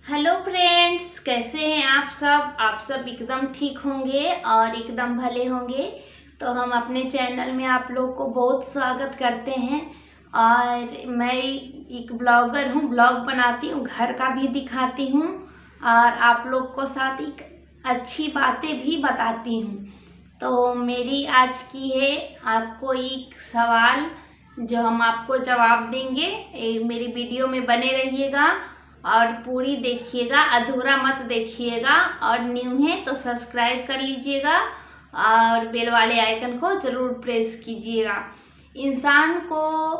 Hello friends, कैसे हैं आप सब? आप सब एकदम ठीक होंगे और एकदम भले होंगे। तो हम अपने चैनल में आप लोग को बहुत स्वागत करते हैं। और मैं एक ब्लॉगर हूँ, ब्लॉग बनाती हूँ, घर का भी दिखाती हूँ और आप लोग को साथ एक अच्छी बातें भी बताती हूँ। तो मेरी आज की है आपको एक सवाल जो हम आपको जवाब देंगे। मेरी वीडियो में बने रहिएगा और पूरी देखिएगा, अधूरा मत देखिएगा। और न्यू है तो सब्सक्राइब कर लीजिएगा और बेल वाले आइकन को ज़रूर प्रेस कीजिएगा। इंसान को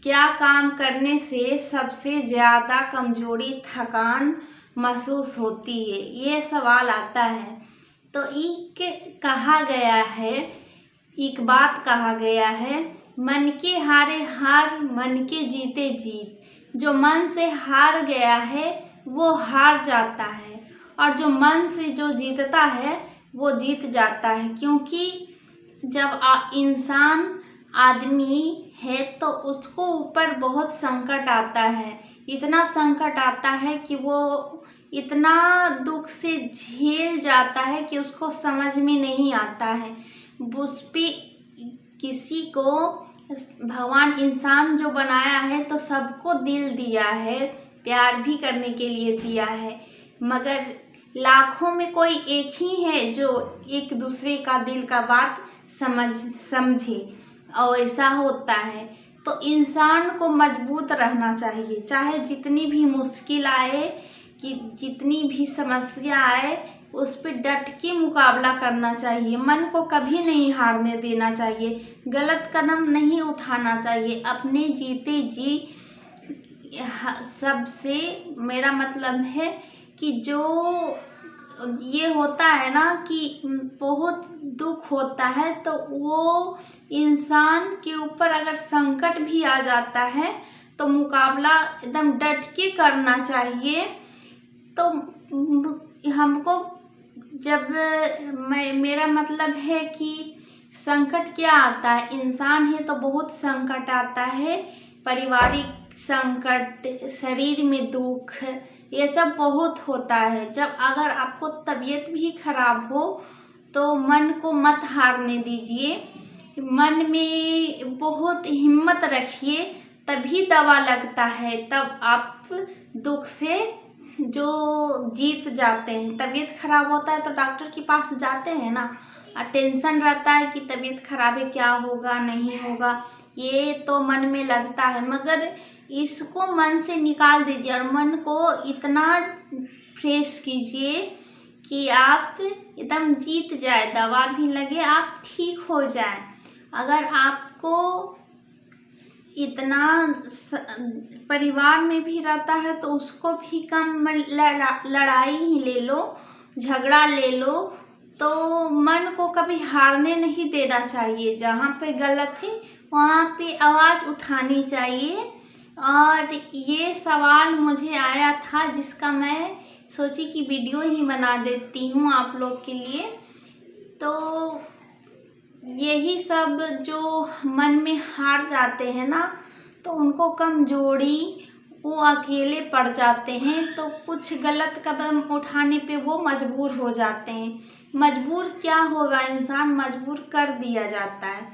क्या काम करने से सबसे ज़्यादा कमजोरी, थकान महसूस होती है, ये सवाल आता है। तो एक कहा गया है, एक बात कहा गया है, मन के हारे हार, मन के जीते जीत। जो मन से हार गया है वो हार जाता है और जो मन से जो जीतता है वो जीत जाता है। क्योंकि जब इंसान आदमी है तो उसको ऊपर बहुत संकट आता है, इतना संकट आता है कि वो इतना दुख से झेल जाता है कि उसको समझ में नहीं आता है। उस पे किसी को भगवान इंसान जो बनाया है तो सबको दिल दिया है, प्यार भी करने के लिए दिया है, मगर लाखों में कोई एक ही है जो एक दूसरे का दिल का बात समझे। और ऐसा होता है तो इंसान को मजबूत रहना चाहिए, चाहे जितनी भी मुश्किल आए, कि जितनी भी समस्या आए, उस पर डट के मुकाबला करना चाहिए। मन को कभी नहीं हारने देना चाहिए, गलत कदम नहीं उठाना चाहिए। अपने जीते जी सबसे मेरा मतलब है कि जो ये होता है ना कि बहुत दुख होता है तो वो इंसान के ऊपर अगर संकट भी आ जाता है तो मुकाबला एकदम डट के करना चाहिए। तो हमको जब मेरा मतलब है कि संकट क्या आता है, इंसान है तो बहुत संकट आता है, पारिवारिक संकट, शरीर में दुख, ये सब बहुत होता है। जब अगर आपको तबीयत भी खराब हो तो मन को मत हारने दीजिए, मन में बहुत हिम्मत रखिए, तभी दवा लगता है, तब आप दुख से जो जीत जाते हैं। तबीयत खराब होता है तो डॉक्टर के पास जाते हैं ना, और टेंशन रहता है कि तबीयत खराब है, क्या होगा नहीं होगा, ये तो मन में लगता है, मगर इसको मन से निकाल दीजिए और मन को इतना फ्रेश कीजिए कि आप एकदम जीत जाए, दवा भी लगे, आप ठीक हो जाए। अगर आपको इतना परिवार में भी रहता है तो उसको भी कम लड़ाई ही ले लो, झगड़ा ले लो, तो मन को कभी हारने नहीं देना चाहिए। जहाँ पे गलत है वहाँ पे आवाज़ उठानी चाहिए। और ये सवाल मुझे आया था जिसका मैं सोची कि वीडियो ही बना देती हूँ आप लोग के लिए। तो यही सब जो मन में हार जाते हैं ना तो उनको कमजोरी, वो अकेले पड़ जाते हैं, तो कुछ गलत कदम उठाने पे वो मजबूर हो जाते हैं। मजबूर क्या होगा, इंसान मजबूर कर दिया जाता है।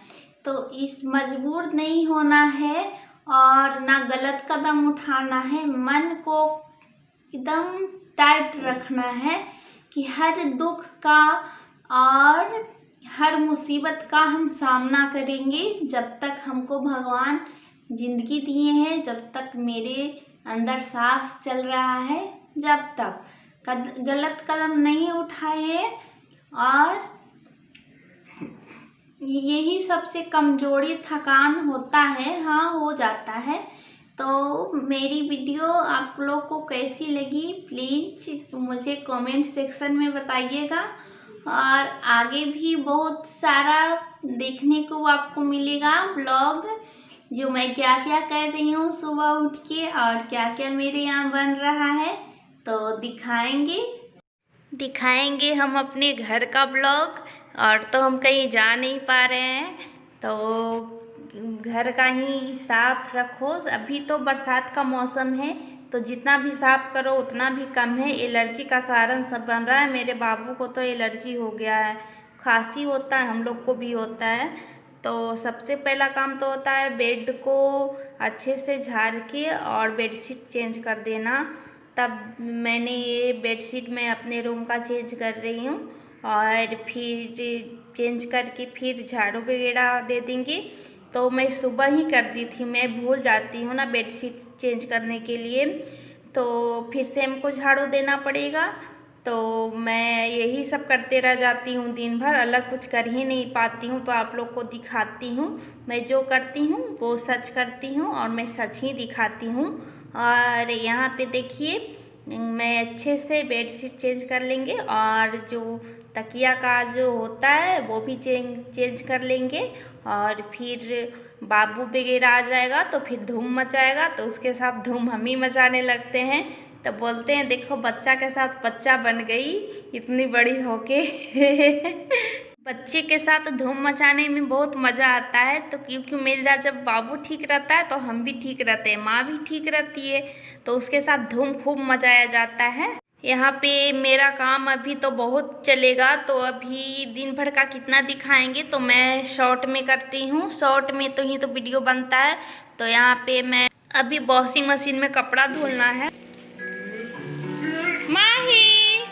तो इस मजबूर नहीं होना है और ना गलत कदम उठाना है, मन को एकदम टाइट रखना है कि हर दुख का और हर मुसीबत का हम सामना करेंगे। जब तक हमको भगवान जिंदगी दिए हैं, जब तक मेरे अंदर सांस चल रहा है, जब तक गलत कदम नहीं उठाए। और यही सबसे कमजोरी, थकान होता है, हाँ हो जाता है। तो मेरी वीडियो आप लोग को कैसी लगी प्लीज़ मुझे कमेंट सेक्शन में बताइएगा। और आगे भी बहुत सारा देखने को आपको मिलेगा ब्लॉग, जो मैं क्या क्या कर रही हूँ सुबह उठ के और क्या क्या मेरे यहाँ बन रहा है, तो दिखाएंगे हम अपने घर का ब्लॉग। और तो हम कहीं जा नहीं पा रहे हैं तो घर का ही साफ रखो। अभी तो बरसात का मौसम है तो जितना भी साफ़ करो उतना भी कम है। एलर्जी का कारण सब बन रहा है। मेरे बाबू को तो एलर्जी हो गया है, खांसी होता है, हम लोग को भी होता है। तो सबसे पहला काम तो होता है बेड को अच्छे से झाड़ के और बेडशीट चेंज कर देना। तब मैंने ये बेडशीट मैं अपने रूम का चेंज कर रही हूँ और फिर चेंज करके फिर झाड़ू वगैरह दे देंगे। तो मैं सुबह ही कर दी थी, मैं भूल जाती हूँ ना बेडशीट चेंज करने के लिए, तो फिर से हमको झाड़ू देना पड़ेगा। तो मैं यही सब करते रह जाती हूँ दिन भर, अलग कुछ कर ही नहीं पाती हूँ। तो आप लोग को दिखाती हूँ, मैं जो करती हूँ वो सच करती हूँ और मैं सच ही दिखाती हूँ। और यहाँ पे देखिए मैं अच्छे से बेडशीट चेंज कर लेंगे और जो तकिया का जो होता है वो भी चेंज कर लेंगे। और फिर बाबू वगैरह आ जाएगा तो फिर धूम मचाएगा, तो उसके साथ धूम हम ही मचाने लगते हैं। तो बोलते हैं देखो बच्चा के साथ बच्चा बन गई इतनी बड़ी होके। बच्चे के साथ धूम मचाने में बहुत मज़ा आता है। तो क्योंकि मेरा जब बाबू ठीक रहता है तो हम भी ठीक रहते हैं, माँ भी ठीक रहती है, तो उसके साथ धूम खूब मचाया जाता है। यहाँ पे मेरा काम अभी तो बहुत चलेगा, तो अभी दिन भर का कितना दिखाएंगे, तो मैं शॉर्ट में करती हूँ। शॉर्ट में तो ही तो वीडियो बनता है। तो यहाँ पे मैं अभी वॉशिंग मशीन में कपड़ा धुलना है। माही,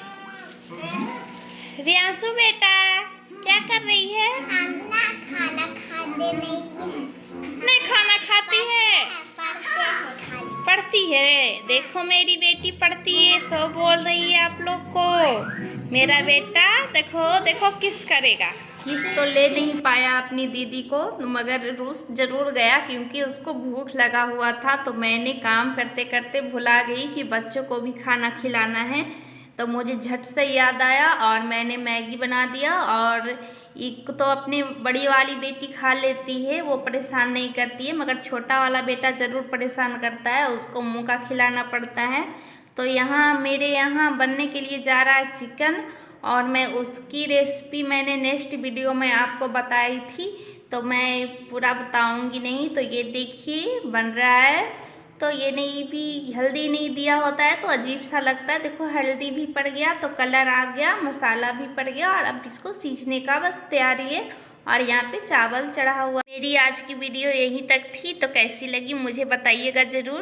रियांशु बेटा क्या कर रही है? खाना खाते नहीं खाना खाती है, पढ़ती है। देखो मेरी बेटी पढ़ती है, सो बोल रही है आप लोग को। मेरा बेटा देखो देखो किस करेगा। किस तो ले नहीं पाया अपनी दीदी को, मगर रूस जरूर गया क्योंकि उसको भूख लगा हुआ था। तो मैंने काम करते करते भुला गई कि बच्चों को भी खाना खिलाना है। तो मुझे झट से याद आया और मैंने मैगी बना दिया। और एक तो अपनी बड़ी वाली बेटी खा लेती है, वो परेशान नहीं करती है, मगर छोटा वाला बेटा ज़रूर परेशान करता है, उसको मुँह का खिलाना पड़ता है। तो यहाँ मेरे यहाँ बनने के लिए जा रहा है चिकन, और मैं उसकी रेसिपी मैंने नेक्स्ट वीडियो में आपको बताई थी, तो मैं पूरा बताऊंगी नहीं। तो ये देखिए बन रहा है। तो ये नहीं भी हल्दी नहीं दिया होता है तो अजीब सा लगता है। देखो हल्दी भी पड़ गया तो कलर आ गया, मसाला भी पड़ गया, और अब इसको सींचने का बस तैयारी है। और यहाँ पे चावल चढ़ा हुआ। मेरी आज की वीडियो यहीं तक थी, तो कैसी लगी मुझे बताइएगा ज़रूर।